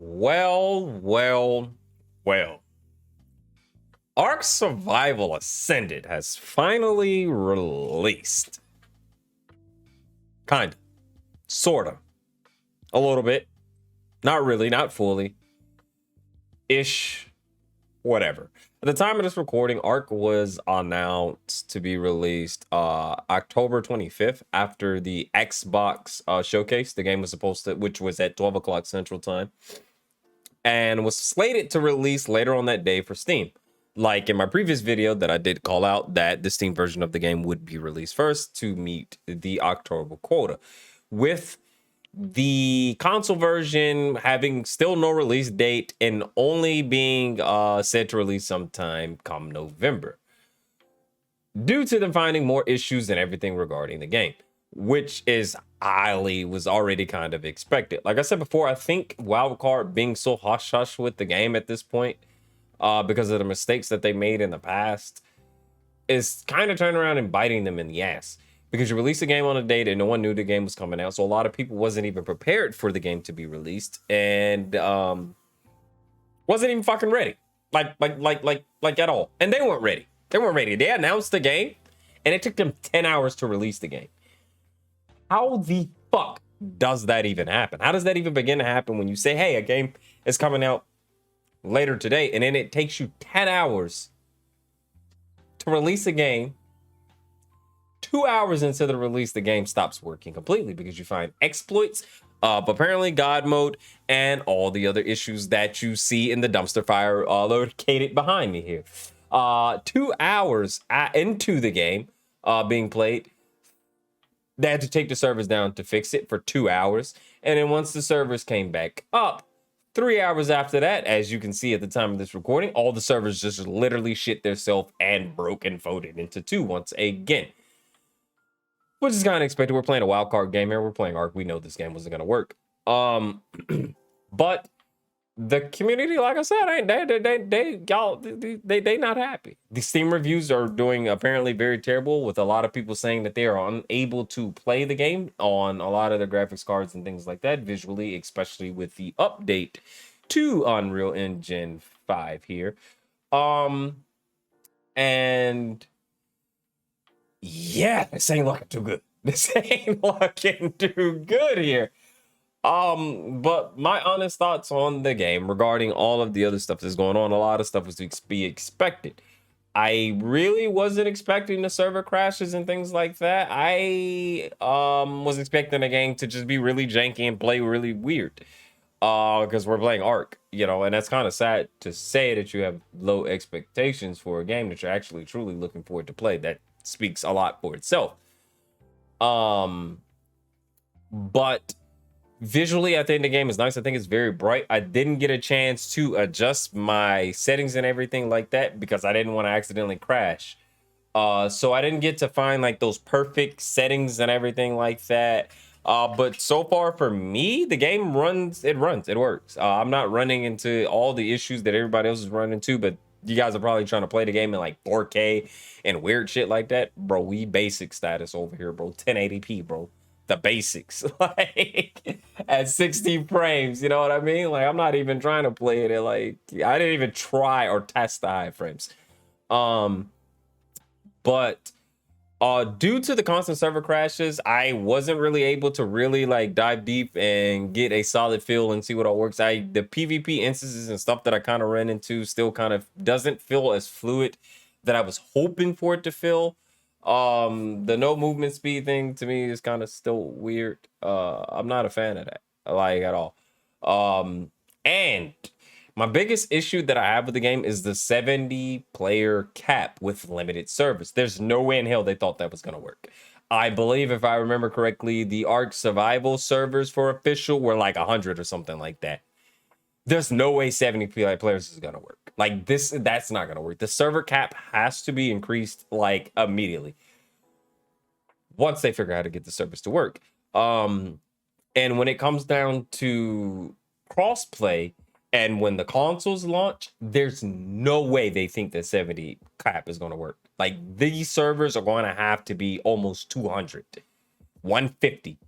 Well. Ark Survival Ascended has finally released. Kind of. Sort of. A little bit. Not really, not fully. Ish. Whatever. At the time of this recording, Ark was announced to be released October 25th after the Xbox showcase. The game was supposed to, which was at 12 o'clock Central Time, and was slated to release later on that day for Steam. Like in my previous video that I did call out that the Steam version of the game would be released first to meet the October quota. With the console version having still no release date and only being said to release sometime come November, due to them finding more issues and everything regarding the game, which is was already kind of expected. Like I said before, I think Wildcard being so hush-hush with the game at this point because of the mistakes that they made in the past is kind of turning around and biting them in the ass. Because you released a game on a date and no one knew the game was coming out. So a lot of people wasn't even prepared for the game to be released and wasn't even fucking ready. Like at all. And they weren't ready. They weren't ready. They announced the game and it took them 10 hours to release the game. How the fuck does that even happen? How does that even begin to happen when you say, hey, a game is coming out later today and then it takes you 10 hours to release a game? 2 hours into the release, the game stops working completely because you find exploits, apparently God mode, and all the other issues that you see in the dumpster fire located behind me here. 2 hours into the game being played, they had to take the servers down to fix it for 2 hours. And then once the servers came back up, 3 hours after that, as you can see at the time of this recording, all the servers just literally shit theirself and broke and folded into two once again. Which is kind of expected. We're playing a wild card game here. We're playing Ark. We know this game wasn't going to work. But the community, like I said, they not happy. The Steam reviews are doing apparently very terrible, with a lot of people saying that they are unable to play the game on a lot of the graphics cards and things like that visually, especially with the update to Unreal Engine 5 here. And yeah, this ain't looking too good. This ain't looking too good here. But my honest thoughts on the game regarding all of the other stuff that's going on, a lot of stuff was to be expected. I really wasn't expecting the server crashes and things like that. I was expecting the game to just be really janky and play really weird. Because we're playing Ark, you know, and that's kind of sad to say that you have low expectations for a game that you're actually truly looking forward to play. That speaks a lot for itself. But visually, I think the game is nice. I think it's very bright. I didn't get a chance to adjust my settings and everything like that because I didn't want to accidentally crash. So I didn't get to find like those perfect settings and everything like that. But so far for me, the game it works. I'm not running into all the issues that everybody else is running into, but you guys are probably trying to play the game in like 4K and weird shit like that. Bro, we basic status over here, bro. 1080p, bro. The basics. Like at 60 frames, you know what I mean? Like I'm not even trying to play it at like, I didn't even try or test the high frames. But due to the constant server crashes, I wasn't really able to really like dive deep and get a solid feel and see what all works. The PvP instances and stuff that I kind of ran into still kind of doesn't feel as fluid that I was hoping for it to feel. The no movement speed thing to me is kind of still weird. I'm not a fan of that, like at all. And my biggest issue that I have with the game is the 70 player cap with limited servers. There's no way in hell they thought that was going to work. I believe, if I remember correctly, the Ark Survival servers for official were like 100 or something like that. There's no way 70 players is going to work. Like that's not going to work. The server cap has to be increased like immediately once they figure out how to get the servers to work. And when it comes down to crossplay, and when the consoles launch, there's no way they think that 70 cap is going to work. Like these servers are going to have to be almost 200, 150,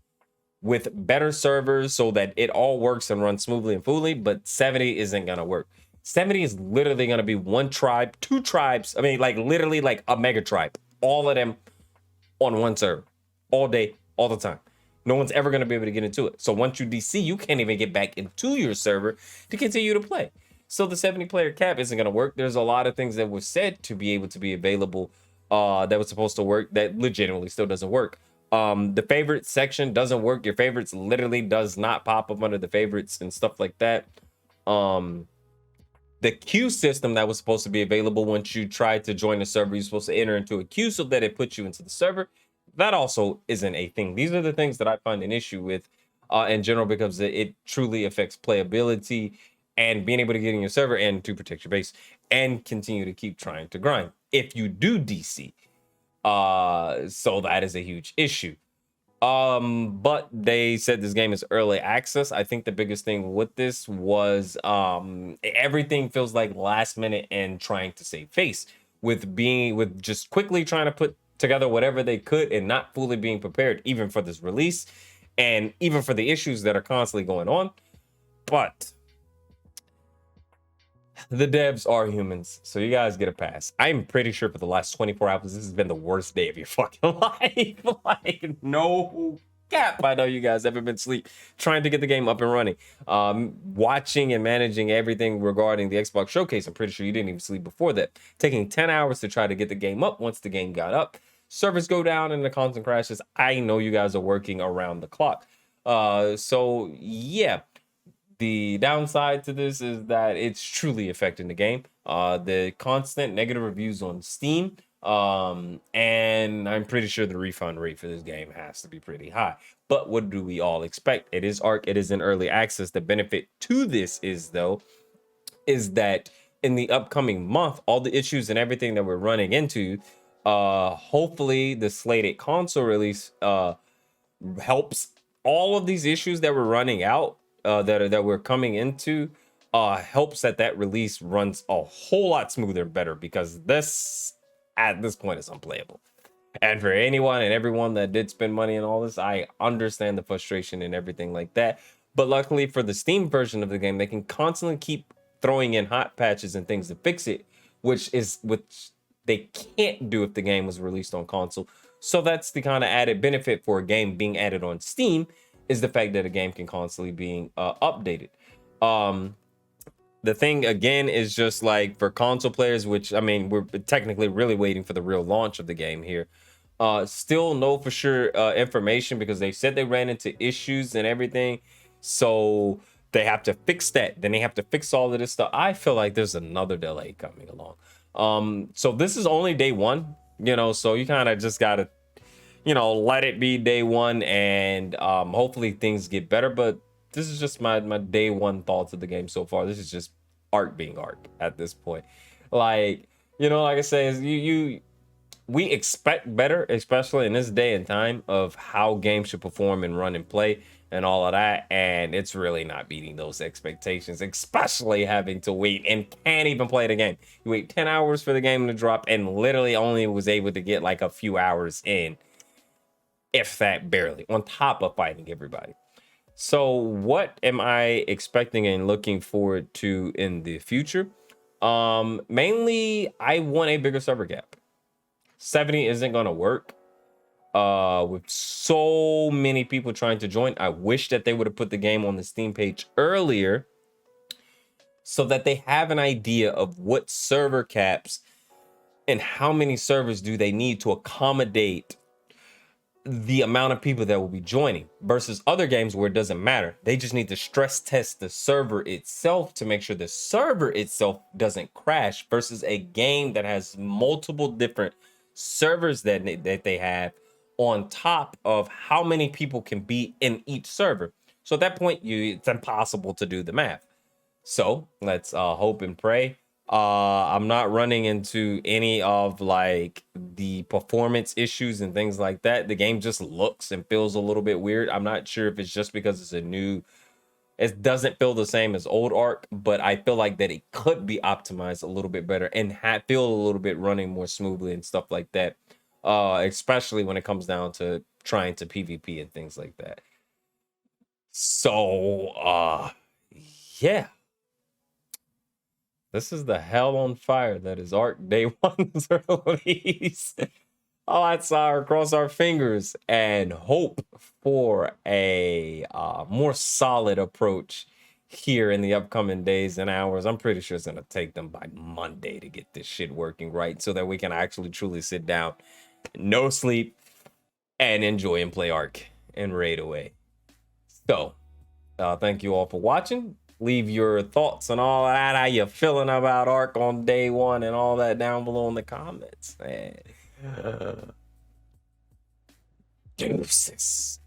with better servers so that it all works and runs smoothly and fully, but 70 isn't gonna work. 70 is literally gonna be one tribe, two tribes. I mean, like literally like a mega tribe, all of them on one server, all day, all the time. No one's ever gonna be able to get into it. So once you DC, you can't even get back into your server to continue to play. So the 70 player cap isn't gonna work. There's a lot of things that were said to be able to be available that was supposed to work that legitimately still doesn't work. The favorite section doesn't work. Your favorites literally does not pop up under the favorites and stuff like that. The queue system that was supposed to be available once you tried to join the server, you're supposed to enter into a queue so that it puts you into the server. That also isn't a thing. These are the things that I find an issue with in general, because it truly affects playability and being able to get in your server and to protect your base and continue to keep trying to grind if you do DC. So that is a huge issue. But they said this game is early access. I think the biggest thing with this was everything feels like last minute and trying to save face with just quickly trying to put together whatever they could and not fully being prepared even for this release and even for the issues that are constantly going on. But the devs are humans, so you guys get a pass. I'm pretty sure for the last 24 hours, this has been the worst day of your fucking life. Like, no cap. I know you guys haven't been asleep trying to get the game up and running. Watching and managing everything regarding the Xbox Showcase. I'm pretty sure you didn't even sleep before that. Taking 10 hours to try to get the game up. Once the game got up, servers go down and the content crashes. I know you guys are working around the clock. So yeah. The downside to this is that it's truly affecting the game. The constant negative reviews on Steam, and I'm pretty sure the refund rate for this game has to be pretty high. But what do we all expect? It is Ark. It is in early access. The benefit to this is that in the upcoming month, all the issues and everything that we're running into, hopefully the slated console release helps all of these issues that we're running out. That we're coming into helps that release runs a whole lot smoother and better, because this at this point is unplayable. And for anyone and everyone that did spend money on all this, I understand the frustration and everything like that. But luckily for the Steam version of the game, they can constantly keep throwing in hot patches and things to fix it, which they can't do if the game was released on console. So that's the kind of added benefit for a game being added on Steam, is the fact that a game can constantly being updated. The thing again is just like for console players, which I mean, we're technically really waiting for the real launch of the game here. Still no for sure information, because they said they ran into issues and everything. So they have to fix that. Then they have to fix all of this stuff. I feel like there's another delay coming along. So this is only day one, so you kind of just gotta let it be day one, and hopefully things get better. But this is just my day one thoughts of the game so far. This is just Ark being Ark at this point. Like, like I say, we expect better, especially in this day and time of how games should perform and run and play and all of that. And it's really not meeting those expectations, especially having to wait and can't even play the game. You wait 10 hours for the game to drop and literally only was able to get like a few hours in, if that, barely, on top of fighting everybody. So what am I expecting and looking forward to in the future? Mainly, I want a bigger server gap. 70 isn't going to work with so many people trying to join. I wish that they would have put the game on the Steam page earlier so that they have an idea of what server caps and how many servers do they need to accommodate the amount of people that will be joining, versus other games where it doesn't matter. They just need to stress test the server itself to make sure the server itself doesn't crash, versus a game that has multiple different servers that they have on top of how many people can be in each server. So at that point, it's impossible to do the math. So let's hope and pray. I'm not running into any of like the performance issues and things like that. The game just looks and feels a little bit weird. I'm not sure if it's just because it doesn't feel the same as old Ark, but I feel like that it could be optimized a little bit better and feel a little bit running more smoothly and stuff like that. Especially when it comes down to trying to PvP and things like that. So yeah, this is the hell on fire that is Ark Day 1's release. All outside, cross our fingers and hope for a more solid approach here in the upcoming days and hours. I'm pretty sure it's going to take them by Monday to get this shit working right so that we can actually truly sit down, no sleep, and enjoy and play Ark and raid away. So, thank you all for watching. Leave your thoughts and all that, how you feeling about Ark on day 1 and all that down below in the comments. Deuces.